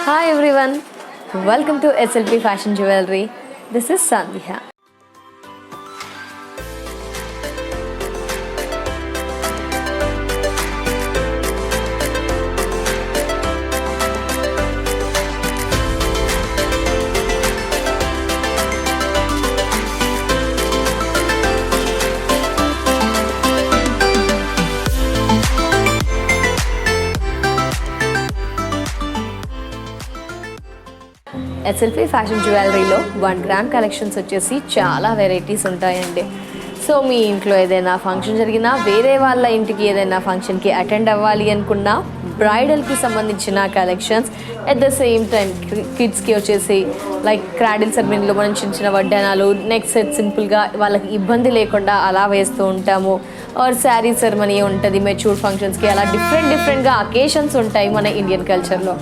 Hi everyone, welcome to SLP Fashion Jewelry. This is Sandhya. SLP fashion జ్యువెలరీలో 1 gram collections వచ్చేసి చాలా varieties ఉంటాయండి. So మీ ఇంట్లో ఏదైనా ఫంక్షన్ జరిగినా, వేరే వాళ్ళ ఇంటికి ఏదైనా ఫంక్షన్కి అటెండ్ అవ్వాలి అనుకున్నా, బ్రైడల్కి సంబంధించిన collections, at the same time కిడ్స్కి వచ్చేసి లైక్ క్రాడిల్ సెరమనీలో మనం చిన్న చిన్న వడ్డానాలు, నెక్ సెట్ సింపుల్గా వాళ్ళకి ఇబ్బంది లేకుండా అలా వేస్తూ ఉంటాము. ఆర్ శారీ సెరమనీ ఉంటుంది మెచ్యూర్ ఫంక్షన్స్కి, అలా డిఫరెంట్గా అకేషన్స్ ఉంటాయి మన ఇండియన్ కల్చర్లో.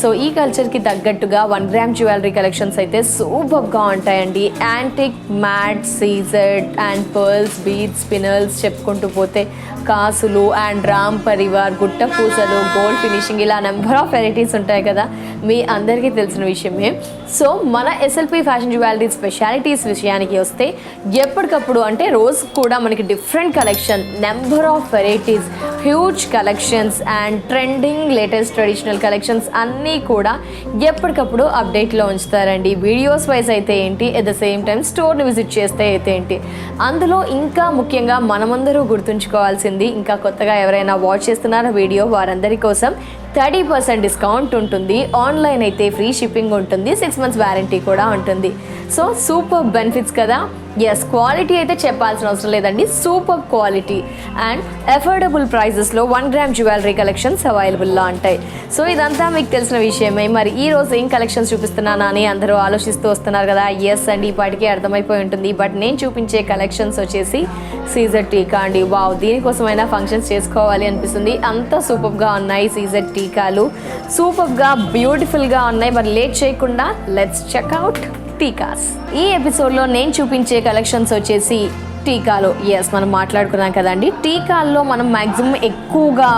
సో ఈ కల్చర్కి తగ్గట్టుగా 1 గ్రామ్ జ్యువెలరీ కలెక్షన్స్ అయితే సూపర్గా ఉంటాయండి. Antique, matte, CZ and pearls, beads, spinels చెప్పుకుంటూ పోతే కాసులు అండ్ రామ్ పరివార్, గుట్ట పూసలు, గోల్డ్ ఫినిషింగ్, ఇలా నెంబర్ ఆఫ్ వెరైటీస్ ఉంటాయి కదా, మీ అందరికీ తెలిసిన విషయమే. సో మన ఎస్ఎల్పి ఫ్యాషన్ జ్యువెలరీ స్పెషాలిటీస్ విషయానికి వస్తే ఎప్పటికప్పుడు అంటే రోజు కూడా మనకి different collection, number of varieties, huge collections and trending latest traditional collections అన్నీ కూడా ఎప్పటికప్పుడు అప్డేట్లో ఉంచుతారండి. వీడియోస్ వైజ్ అయితే ఏంటి, ఎట్ ద సేమ్ టైం స్టోర్ని విజిట్ చేస్తే అయితే ఏంటి. అందులో ఇంకా ముఖ్యంగా మనమందరూ గుర్తుంచుకోవాల్సింది, ఇంకా కొత్తగా ఎవరైనా వాచ్ చేస్తున్నారో వీడియో, వారందరి కోసం 30% డిస్కౌంట్ ఉంటుంది. ఆన్లైన్ అయితే ఫ్రీ షిప్పింగ్ ఉంటుంది, 6 months వ్యారంటీ కూడా ఉంటుంది. సో సూపర్ బెనిఫిట్స్ కదా. ఎస్, క్వాలిటీ అయితే చెప్పాల్సిన అవసరం లేదండి, సూపర్ క్వాలిటీ అండ్ అఫోర్డబుల్ ప్రైజెస్లో 1 గ్రామ్ జ్యువెలరీ కలెక్షన్స్ అవైలబుల్లో ఉంటాయి. సో ఇదంతా మీకు తెలిసిన విషయమే. మరి ఈ రోజు ఏం కలెక్షన్స్ చూపిస్తున్నానా అని అందరూ ఆలోచిస్తూ వస్తున్నారు కదా. ఎస్ అండి, ఇప్పటికే అర్థమైపోయి ఉంటుంది. బట్ నేను చూపించే కలెక్షన్స్ వచ్చేసి సీజెడ్ టీకా అండి. వావ్, దీనికోసమైనా ఫంక్షన్స్ చేసుకోవాలి అనిపిస్తుంది, అంత సూపర్గా ఉన్నాయి సీజెడ్ టీకాలు, సూపర్గా బ్యూటిఫుల్గా ఉన్నాయి. మరి లేట్ చేయకుండా లెట్స్ చెక్అవుట్ టీకాస్. ఈ ఎపిసోడ్లో నేను చూపించే కలెక్షన్స్ వచ్చేసి టీకాలు. ఎస్, మనం మాట్లాడుకున్నాం కదండి, టీకాల్లో మనం మ్యాక్సిమం ఎక్కువగా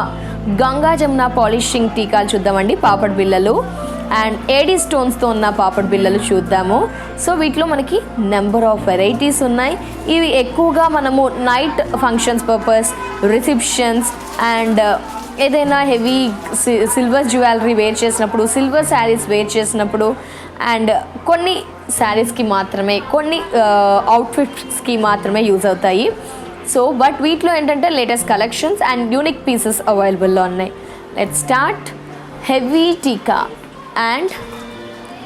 గంగా జమున పాలిషింగ్ టీకాలు చూద్దామండి, పాపడ్ బిళ్ళలు అండ్ ఏడీ స్టోన్స్తో ఉన్న పాపడ్ బిళ్ళలు చూద్దాము. సో వీటిలో మనకి నెంబర్ ఆఫ్ వెరైటీస్ ఉన్నాయి. ఇవి ఎక్కువగా మనము night functions purpose, receptions and ఏదైనా హెవీ సిల్వర్ జ్యువెలరీ వేర్ చేసినప్పుడు, సిల్వర్ శారీస్ వేర్ చేసినప్పుడు అండ్ కొన్ని శారీస్కి మాత్రమే, కొన్ని అవుట్ఫిట్స్కి మాత్రమే యూజ్ అవుతాయి. సో బట్ వీటిలో ఏంటంటే latest collections and unique pieces అవైలబుల్లో ఉన్నాయి. Let's start. Heavy tikka. And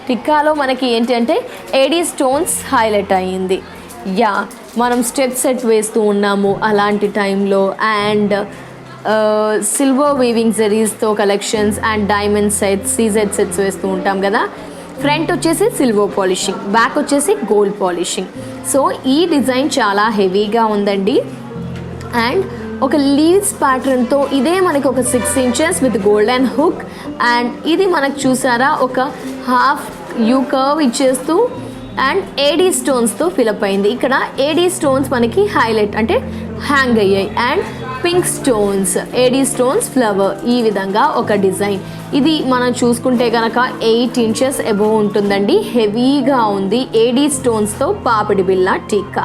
టీకాలో మనకి ఏంటి అంటే ఏడీ స్టోన్స్ హైలైట్ అయ్యింది. యా, మనం స్టెప్ సెట్ వేస్తూ ఉన్నాము అలాంటి టైంలో. అండ్ సిల్వర్ వీవింగ్ జరీస్తో collections and diamond sets, CZ sets వేస్తూ ఉంటాం కదా. ఫ్రంట్ వచ్చేసి సిల్వర్ పాలిషింగ్, బ్యాక్ వచ్చేసి గోల్డ్ పాలిషింగ్. సో ఈ డిజైన్ చాలా హెవీగా ఉందండి. అండ్ ఒక లీవ్స్ ప్యాటర్న్తో ఇదే మనకి ఒక 6 inches with golden hook. And ఇది మనకు చూసారా ఒక హాఫ్ యూ కర్వ్ ఇచ్చేస్తూ అండ్ ఏడీ స్టోన్స్తో ఫిలప్ అయింది. ఇక్కడ ఏడీ స్టోన్స్ మనకి హైలైట్ అంటే హ్యాంగ్ అయ్యాయి. And pink stones, AD stones flower, ఈ విధంగా ఒక డిజైన్. ఇది మనం చూసుకుంటే కనుక 8 inches అబోవ్ ఉంటుందండి. హెవీగా ఉంది. ఏడీ స్టోన్స్తో పాపిడి బిళ్ళ టీకా.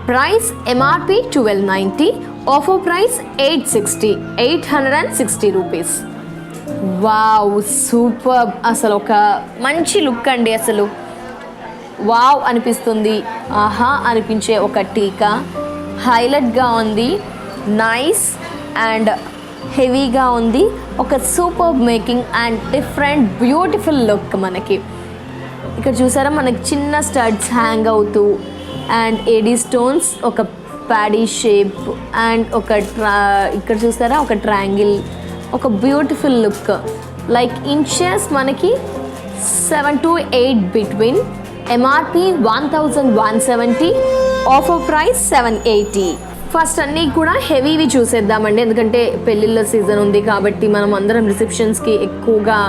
Price MRP 1290, offer price 860 rupees. Wow, super. అసలు ఒక మంచి లుక్ అండి. అసలు వావ్ అనిపిస్తుంది, ఆహా అనిపించే ఒక టీకా. హైలైట్గా ఉంది, నైస్ అండ్ హెవీగా ఉంది. ఒక super making and different beautiful look. మనకి ఇక్కడ చూసారా మనకి చిన్న స్టడ్స్ హ్యాంగ్ అవుతూ అండ్ ఏడీ స్టోన్స్, ఒక ప్యాడీ షేప్ అండ్ ఒక ఇక్కడ చూసారా ఒక ట్రయాంగిల్, ఒక బ్యూటిఫుల్ లుక్. లైక్ ఇంచెస్ మనకి 7 to 8 between. MRP 1170, offer price 780. First అన్నీ కూడా హెవీవి చూసేద్దామండి, ఎందుకంటే పెళ్ళిళ్ళ సీజన్ ఉంది కాబట్టి మనం అందరం రిసెప్షన్స్కి ఎక్కువగా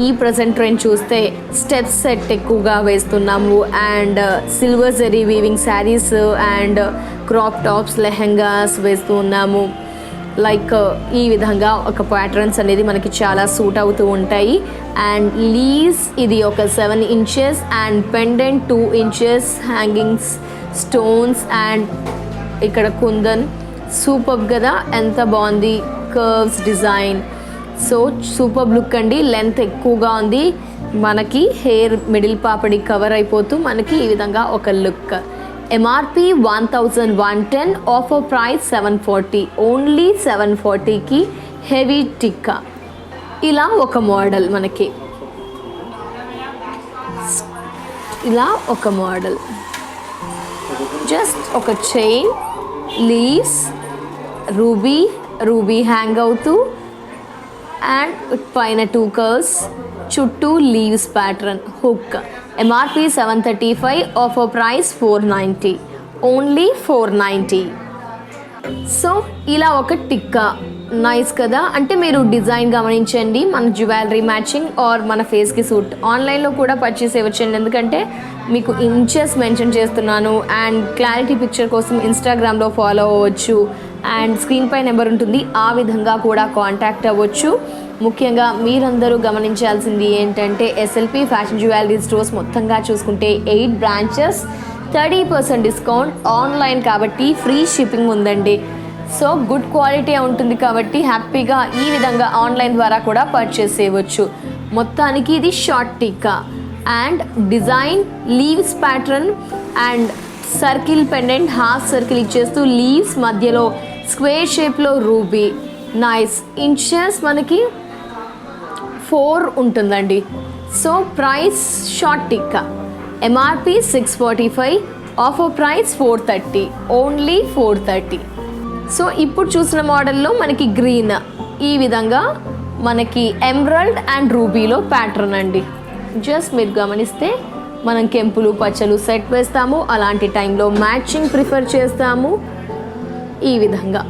ఈ ప్రజెంట్ ట్రెండ్ చూస్తే స్టెప్ సెట్ ఎక్కువగా వేస్తున్నాము. And silver zari weaving saris and crop tops, lehengas వేస్తూ ఉన్నాము. లైక్ ఈ విధంగా ఒక ప్యాటర్న్స్ అనేది మనకి చాలా సూట్ అవుతూ ఉంటాయి. అండ్ లీవ్స్ ఇది ఒక 7 inches and pendant 2 inches, hangings, stones and ఇక్కడ కుందన్. సూపర్ కదా, ఎంత బాగుంది curves design. So super look అండి. లెంత్ ఎక్కువగా ఉంది, మనకి హెయిర్ మిడిల్ పాపడి కవర్ అయిపోతూ మనకి ఈ విధంగా ఒక look. MRP 1110, offer price 740. Only 740కి హెవీ టిక్కా. ఇలా ఒక మోడల్ మనకి, ఇలా ఒక మోడల్, జస్ట్ ఒక చైన్, లీవ్స్, రూబీ హ్యాంగ్ అవుతూ అండ్ పైన 2 curves, చుట్టూ leaves pattern, hook. MRP 735, offer price 490. Only 490. So ఇలా ఒక టిక్కా నైస్ కదా. అంటే మీరు డిజైన్ గమనించండి, మన జ్యువెలరీ మ్యాచింగ్ ఆర్ మన ఫేస్కి సూట్. ఆన్లైన్లో కూడా పర్చేస్ చేయవచ్చండి, ఎందుకంటే మీకు ఇంచెస్ మెన్షన్ చేస్తున్నాను. అండ్ క్లారిటీ పిక్చర్ కోసం ఇన్స్టాగ్రామ్లో ఫాలో అవ్వచ్చు అండ్ స్క్రీన్ పై నెంబర్ ఉంటుంది, ఆ విధంగా కూడా కాంటాక్ట్ అవ్వచ్చు. ముఖ్యంగా మీరందరూ గమనించాల్సింది ఏంటంటే ఎస్ఎల్పి ఫ్యాషన్ జ్యువెలరీ స్టోర్స్ మొత్తంగా చూసుకుంటే 8 branches, 30% డిస్కౌంట్. ఆన్లైన్ కాబట్టి ఫ్రీ షిప్పింగ్ ఉందండి. సో గుడ్ క్వాలిటీ ఉంటుంది కాబట్టి హ్యాపీగా ఈ విధంగా ఆన్లైన్ ద్వారా కూడా పర్చేస్ చేయవచ్చు. మొత్తానికి ఇది short tikka and design leaves pattern and circle pendant, half circle ఇచ్చేస్తూ లీవ్స్ మధ్యలో స్క్వేర్ షేప్లో రూబీ. నైస్. ఇంచెస్ మనకి 4 ఉంటుందండి. So price short tikka MRP 645, offer price 430. Only 430. So ఇప్పుడు చూసిన మోడల్లో మనకి గ్రీన్ ఈ విధంగా మనకి ఎమరల్డ్ అండ్ రూబీలో ప్యాటర్న్ అండి. జస్ట్ మీరు గమనిస్తే మనం కెంపులు పచ్చలు సెట్ వేస్తాము, అలాంటి టైంలో మ్యాచింగ్ ప్రిఫర్ చేస్తాము. ఈ విధంగా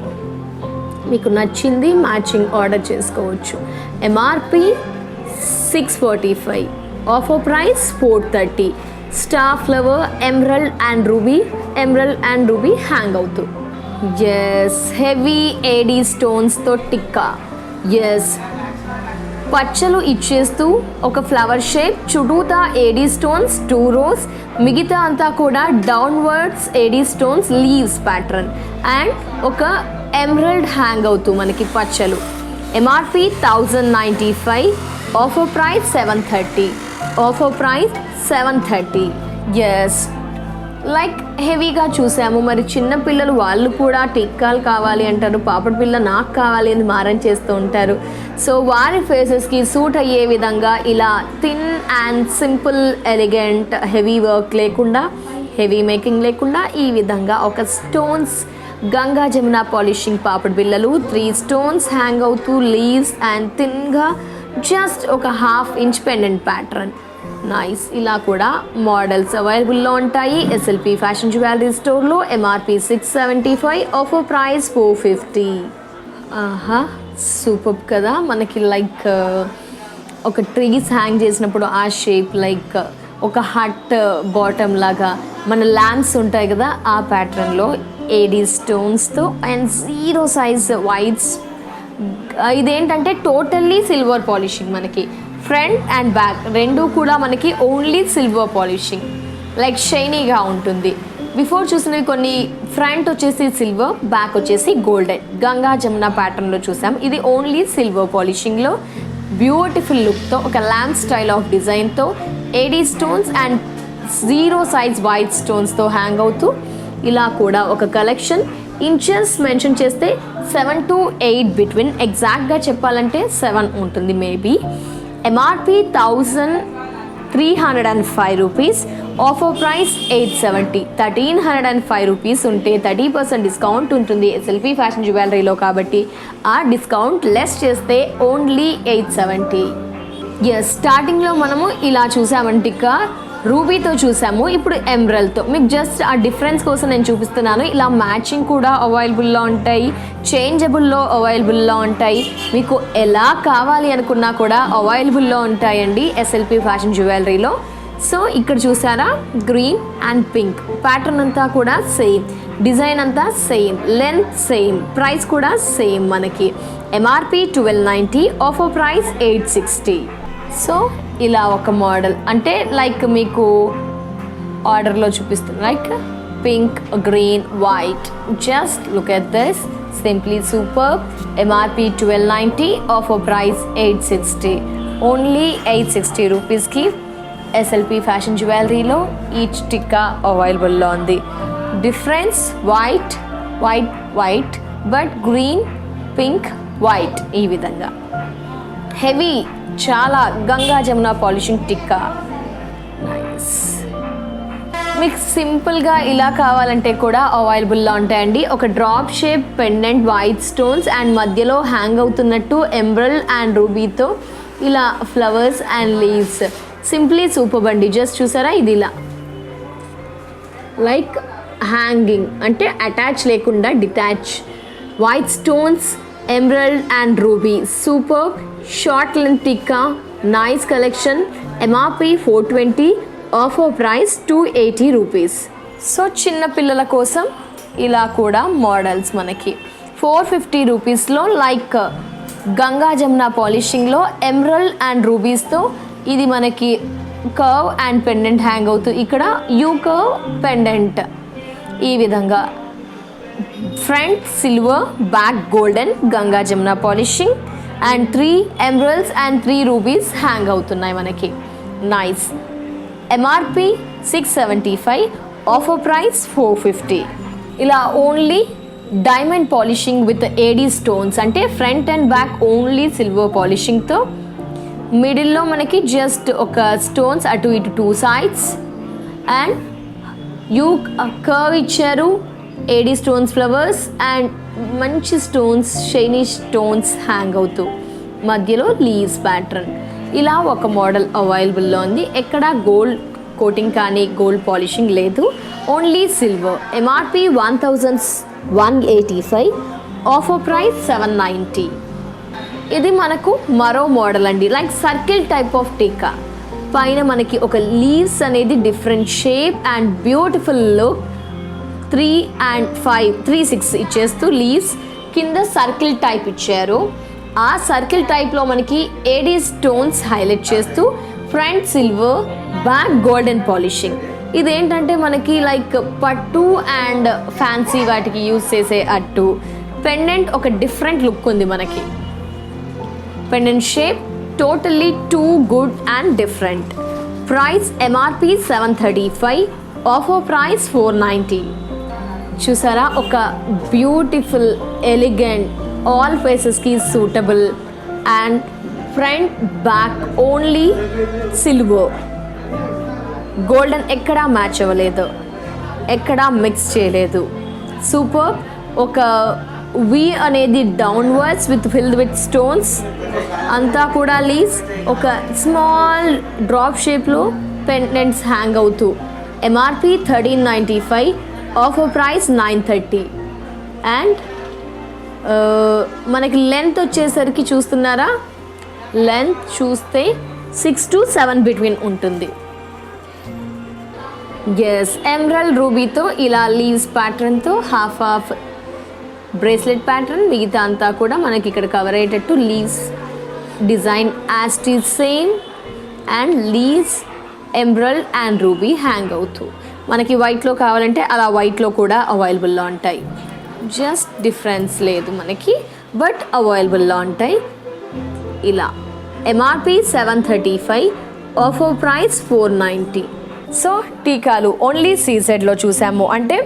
మీకు నచ్చింది మ్యాచింగ్ ఆర్డర్ చేసుకోవచ్చు. MRP 645, offer price 430. Star flower, emerald and ruby hang అవుతూ. ఎస్, హెవీ ఏడీ స్టోన్స్తో టిక్కా. ఎస్, పచ్చలు ఇచ్చేస్తూ ఒక ఫ్లవర్ షేప్, చుట్టూతా ఏడీ స్టోన్స్ 2 rows, మిగతా అంతా కూడా downwards AD stones, leaves pattern and ఒక ఎమరల్డ్ హ్యాంగ్ అవుతూ మనకి పచ్చలు. MRP 1095, offer price 730. Offer price 730. Yes, like హెవీగా చూసాము. మరి చిన్నపిల్లలు వాళ్ళు కూడా టిక్కాలు కావాలి అంటారు, పాపడి పిల్ల నాకు కావాలి అని మారం చేస్తూ ఉంటారు. సో వారి ఫేసెస్కి సూట్ అయ్యే విధంగా ఇలా thin and simple, elegant, heavy work లేకుండా, హెవీ మేకింగ్ లేకుండా ఈ విధంగా ఒక స్టోన్స్, గంగా జమున పాలిషింగ్ పాపడి బిళ్ళలు, 3 stones హ్యాంగ్ అవుతూ లీవ్స్ అండ్ థిన్గా జస్ట్ ఒక 1/2 inch పెండెంట్ ప్యాటర్న్. నైస్. ఇలా కూడా మోడల్స్ అవైలబుల్లో ఉంటాయి ఎస్ఎల్పి ఫ్యాషన్ జ్యువెలరీ స్టోర్లో. MRP 675, offer price 450. ఆహా, సూపర్ కదా. మనకి లైక్ ఒక ట్రీస్ హ్యాంగ్ చేసినప్పుడు ఆ షేప్, లైక్ ఒక హట్ బాటమ్ లాగా మన ల్యాంప్స్ ఉంటాయి కదా, ఆ ప్యాటర్న్లో ఏడీ స్టోన్స్తో అండ్ 0 size వైట్స్. ఇదేంటంటే టోటల్లీ సిల్వర్ పాలిషింగ్, మనకి ఫ్రంట్ అండ్ బ్యాక్ రెండు కూడా మనకి ఓన్లీ సిల్వర్ పాలిషింగ్, లైక్ షైనీగా ఉంటుంది. బిఫోర్ చూసినవి కొన్ని ఫ్రంట్ వచ్చేసి సిల్వర్, బ్యాక్ వచ్చేసి గోల్డెన్, గంగా జమున ప్యాటర్న్లో చూసాం. ఇది ఓన్లీ సిల్వర్ పాలిషింగ్లో బ్యూటిఫుల్ లుక్తో ఒక ల్యాంప్ స్టైల్ ఆఫ్ డిజైన్తో AD stones and 0 size white స్టోన్స్తో హ్యాంగ్ అవుతూ ఇలా కూడా ఒక కలెక్షన్. ఇంచెస్ మెన్షన్ చేస్తే 7 to 8 బిట్వీన్, ఎగ్జాక్ట్గా చెప్పాలంటే 7 ఉంటుంది maybe. MRP 1305 rupees, offer price 870. 1305 rupees ఉంటే 30% డిస్కౌంట్ ఉంటుంది ఎస్ఎల్పి ఫ్యాషన్ జ్యువెలరీలో, కాబట్టి ఆ డిస్కౌంట్ లెస్ చేస్తే ఓన్లీ 870. ఎస్, స్టార్టింగ్లో మనము ఇలా చూసామంటే ఇక రూబీతో చూసాము, ఇప్పుడు ఎమరల్డ్తో. మీకు జస్ట్ ఆ డిఫరెన్స్ కోసం నేను చూపిస్తున్నాను. ఇలా మ్యాచింగ్ కూడా అవైలబుల్లో ఉంటాయి, చేంజబుల్లో అవైలబుల్లో ఉంటాయి, మీకు ఎలా కావాలి అనుకున్నా కూడా అవైలబుల్లో ఉంటాయండి ఎస్ఎల్పి ఫ్యాషన్ జ్యువెలరీలో. సో ఇక్కడ చూసారా గ్రీన్ అండ్ పింక్ ప్యాటర్న్ అంతా కూడా సేమ్, డిజైన్ అంతా సేమ్, లెంత్ సేమ్, ప్రైస్ కూడా సేమ్. మనకి ఎంఆర్పి 1290, ఆఫర్ ప్రైస్ 860. సో ఇలా ఒక మోడల్ అంటే లైక్ మీకు ఆర్డర్లో చూపిస్తుంది, like pink, green, white. Just look at this, simply super. MRP 1290, offer price 860. Only 860 రూపీస్కి ఎస్ఎల్పి ఫ్యాషన్ జ్యువెలరీలో ఈచ్ టిక్కా అవైలబుల్లో ఉంది. Difference white white white, but green, pink, white ఈ విధంగా హెవీ, చాలా గంగా జమున పాలిషింగ్ టిక్కా. నైస్. మీకు సింపుల్గా ఇలా కావాలంటే కూడా అవైలబుల్లో ఉంటాయండి. ఒక drop shape pendant, white stones and మధ్యలో హ్యాంగ్ అవుతున్నట్టు ఎంబ్రల్ అండ్ రూబీతో ఇలా flowers and leaves. Simply super అండి. జస్ట్ చూసారా, ఇది ఇలా లైక్ హ్యాంగింగ్ అంటే అటాచ్ లేకుండా detach, white stones, emerald and ruby. Super short length tikka, nice collection. MRP 420, offer price 280 rupees. So చిన్న పిల్లల కోసం ఇలా కూడా మోడల్స్ మనకి 450 రూపీస్లో లైక్ గంగా జమున పాలిషింగ్లో ఎమరల్డ్ అండ్ రూబీస్తో ఇది మనకి కర్వ్ అండ్ పెండెంట్ హ్యాంగ్ అవుతూ ఇక్కడ యూ కర్వ్ పెండెంట్ ఈ విధంగా. Front silver, back golden Ganga Jamuna polishing and 3 emeralds and 3 rubies hang అవుతున్నాయి మనకి. నైస్. MRP 675, offer price 450. ఇలా only diamond polishing with AD stones అంటే front and back only silver పాలిషింగ్తో, మిడిల్లో మనకి జస్ట్ ఒక స్టోన్స్ అటు ఇటు 2 sides అండ్ యూ కర్వ్ ఇచ్చారు, ఏడీ స్టోన్స్ ఫ్లవర్స్ అండ్ మంచి స్టోన్స్, షైనీ స్టోన్స్ హ్యాంగ్ అవుతూ మధ్యలో లీవ్స్ ప్యాటర్న్. ఇలా ఒక మోడల్ అవైలబుల్లో ఉంది. ఎక్కడ గోల్డ్ కోటింగ్ కానీ గోల్డ్ పాలిషింగ్ లేదు, only silver. MRP 1185, offer price 790. ఇది మనకు మరో మోడల్ అండి, లైక్ సర్కిల్ టైప్ ఆఫ్ టీకా. పైన మనకి ఒక లీవ్స్ అనేది different shape and beautiful look, 3 and 5, 3, 6 ఇచ్చేస్తూ లీవ్స్, కింద సర్కిల్ టైప్ ఇచ్చారు. ఆ సర్కిల్ టైప్లో మనకి ఏడీ స్టోన్స్ హైలైట్ చేస్తూ front silver, back golden polishing. ఇదేంటంటే మనకి లైక్ పట్టు అండ్ ఫ్యాన్సీ వాటికి యూజ్ చేసే అట్టు. పెండెంట్ ఒక డిఫరెంట్ లుక్ ఉంది మనకి. Pendant shape totally too good and different. Price MRP 735, offer price 490. చూసారా, ఒక బ్యూటిఫుల్ ఎలిగెంట్ ఆల్ ఫేసెస్కి suitable and front back only silver, golden ఎక్కడా మ్యాచ్ అవ్వలేదు, ఎక్కడా మిక్స్ చేయలేదు. సూపర్. ఒక వి అనేది downwards with filled with stones, అంతా కూడా లీవ్స్, ఒక స్మాల్ డ్రాప్ షేప్లో పెండెంట్స్ హ్యాంగ్ అవుతూ. MRP 1395, offer price 930. అండ్ మనకి లెంత్ వచ్చేసరికి చూస్తున్నారా, లెంత్ చూస్తే 6 to 7 బిట్వీన్ ఉంటుంది. ఎస్, ఎమరల్డ్ రూబీతో ఇలా లీవ్స్ ప్యాటర్న్తో హాఫ్ హాఫ్ బ్రేస్లెట్ ప్యాటర్న్, మిగతా అంతా కూడా మనకి ఇక్కడ కవర్ అయ్యేటట్టు leaves design as it is same and leaves emerald and ruby hang అవుతూ. మనకి వైట్లో కావాలంటే అలా వైట్లో కూడా అవైలబుల్లో ఉంటాయి. జస్ట్ డిఫరెన్స్ లేదు మనకి, బట్ అవైలబుల్లో ఉంటాయి. ఇలా ఎంఆర్పి 735, ఆఫర్ ప్రైస్ 490. సో టీకాలు ఓన్లీ సీజెడ్లో చూసాము, అంటే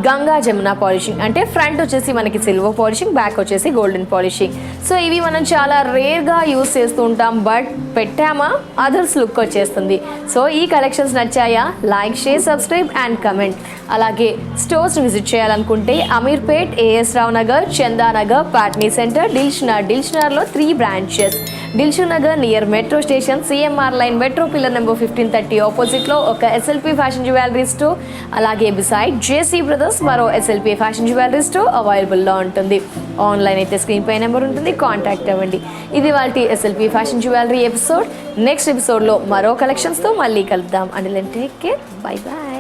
గంగా జమున పాలిషింగ్, అంటే ఫ్రంట్ వచ్చేసి మనకి సిల్వర్ పాలిషింగ్, బ్యాక్ వచ్చేసి గోల్డెన్ పాలిషింగ్. సో ఇవి మనం చాలా రేర్గా యూస్ చేస్తూ ఉంటాం, బట్ పెట్టామా అదర్స్ లుక్ వచ్చేస్తుంది. సో ఈ కలెక్షన్స్ నచ్చాయా? Like, share, subscribe and comment. అలాగే స్టోర్స్ విజిట్ చేయాలనుకుంటే అమీర్పేట్, ఏఎస్ రావు నగర్, చందానగర్, పాట్నీ సెంటర్, దిల్షనర్లో 3 branches. Dilsukhnagar near metro station CMR line metro pillar number 1530 ఆపోజిట్లో ఒక ఎస్ఎల్పి ఫ్యాషన్ జ్యువెలరీ స్టోర్, అలాగే బిసైడ్ జేసీ బ్రదర్స్ మరో ఎస్ఎల్పి ఫ్యాషన్ జ్యువెలరీ స్టోర్ అవైలబుల్లో ఉంటుంది. ఆన్లైన్ అయితే స్క్రీన్ పై నెంబర్ ఉంటుంది, కాంటాక్ట్ అవ్వండి. ఇది వాళ్ళ SLP fashion jewellery episode. Next ఎపిసోడ్లో మరో కలెక్షన్స్తో మళ్ళీ కలుద్దాం. And take care, bye bye.